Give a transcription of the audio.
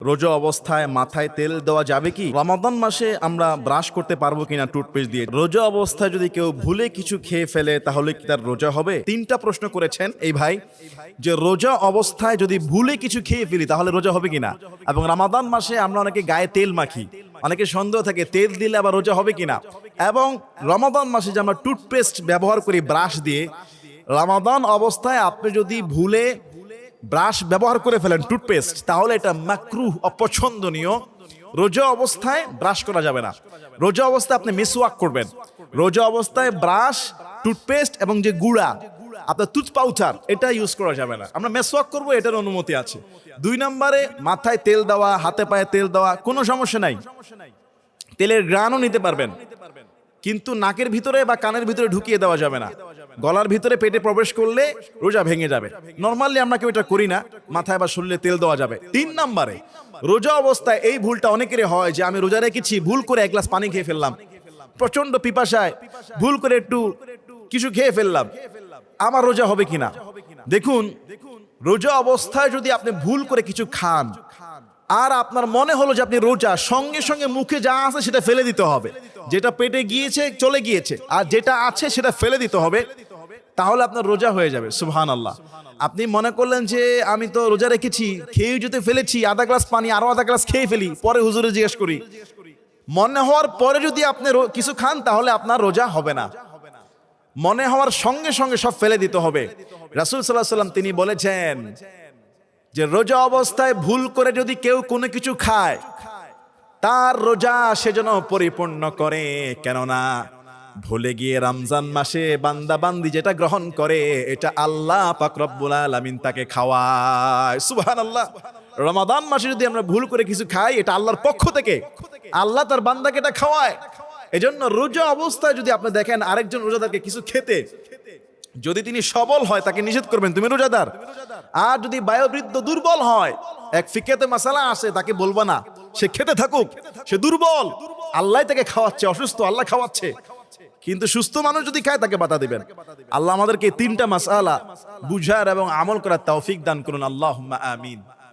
রোজা অবস্থায় মাথায় তেল দেওয়া যাবে কি? রমাদান মাসে আমরা ব্রাশ করতে পারবো কিনা টুথপেস্ট দিয়ে? রোজা অবস্থায় যদি কেউ ভুলে কিছু খেয়ে ফেলে তাহলে কি তার রোজা হবে? তিনটা প্রশ্ন করেছেন এই ভাই, যে রোজা অবস্থায় যদি ভুলে কিছু খেয়ে ফেলি তাহলে রোজা হবে কিনা, এবং রমাদান মাসে আমরা অনেকে গায়ে তেল মাখি, অনেকে সন্দেহ থাকে তেল দিলে আবার রোজা হবে কিনা, এবং রমাদান মাসে যে আমরা টুথপেস্ট ব্যবহার করি ব্রাশ দিয়ে, রমাদান অবস্থায় আপনি যদি ভুলে ব্রাশ ব্যবহার করে ফেলেন টুথপেস্ট, তাহলে এটা মাকরুহ, অপছন্দনীয়। রোজা অবস্থায় ব্রাশ করা যাবে না। রোজা অবস্থায় আপনি মিসওয়াক করবেন। রোজা অবস্থায় ব্রাশ, টুথপেস্ট এবং যে গুঁড়া আপনার টুথ পাউচার, এটা ইউজ করা যাবে না। আমরা মেসওয়াক করবো, এটার অনুমতি আছে। 2 নম্বরে মাথায় তেল দেওয়া, হাতে পায়ে তেল দেওয়া কোনো সমস্যা নাই, তেলের গ্রানও নিতে পারবেন, কিন্তু নাকের ভিতরে বা কানের ভিতরে ঢুকিয়ে দেওয়া যাবে না। গলার ভিতরে পেটে প্রবেশ করলে রোজা ভেঙে যাবে। নরমালি আমরা কেউ এটা করি না, মাথায় বা শরীরে তেল দেওয়া যাবে। 3 নম্বরে রোজা অবস্থায় এই ভুলটা অনেকেরই হয়, যে আমি রোজা রেখেছি, ভুল করে 1 গ্লাস পানি খেয়ে ফেললাম, প্রচন্ড পিপাসায় ভুল করে একটু কিছু খেয়ে ফেললাম, আমার রোজা হবে কিনা? দেখুন, রোজা অবস্থায় যদি আপনি ভুল করে কিছু খান আর আপনার মনে হলো যে আপনি রোজা, সঙ্গে সঙ্গে মুখে যা আছে সেটা ফেলে দিতে হবে। যেটা পেটে গিয়েছে চলে গিয়েছে, আর যেটা আছে সেটা ফেলে দিতে হবে, তাহলে আপনার রোজা হয়ে যাবে। সুবহানাল্লাহ। আপনি মনে করলেন যে আমি তো রোজা রেখেছি, খেয়ে যেতে ফেলেছি, আধা গ্লাস পানি আরো আধা গ্লাস খেয়ে ফেলি, পরে হুজুরে জিজ্ঞেস করি, মনে হওয়ার পরে যদি আপনি কিছু খান তাহলে আপনার রোজা হবে না। মনে হওয়ার সঙ্গে সঙ্গে সব ফেলে দিতে হবে। রাসূল সাল্লাল্লাহু আলাইহি ওয়াসাল্লাম তিনি বলেছেন যে রোজা অবস্থায় ভুল করে যদি কেউ কোনো কিছু খায়, তার রোজা সে যেন পরিপূর্ণ করে, কেননা ভুলে গিয়ে রমজান মাসে বান্দা বান্দি যেটা গ্রহণ করে, এটা আল্লাহ পাক রব্বুল আলামিন তাকে খাওয়ায়। সুবহানাল্লাহ। রমাদান মাসে যদি আমরা ভুল করে কিছু খাই, এটা আল্লাহর পক্ষ থেকে আল্লাহ তার বান্দাকে এটা খাওয়ায়। এজন্য রোজা অবস্থায় যদি আপনি দেখেন আরেকজন রোজাদারকে কিছু খেতে, যদি তিনি সবল হয় তাকে নিষেধ করবেন তুমি রোজাদার। আর যদি বায়োবৃদ্ধ দুর্বল হয়, এক ফিকাতে মাসালা আছে, তাকে বলবা না, সে খেতে থাকুক, সে দুর্বল, আল্লাহ তাকে খাওয়াচ্ছে, অসুস্থ আল্লাহ খাওয়াচ্ছে। কিন্তু সুস্থ মানুষ যদি খায় তাকে বাধা দিবেন। আল্লাহ আমাদেরকে 3টা মাসআলা বুঝার এবং আমল করার তৌফিক দান করুন। আল্লাহুম্মা আমিন।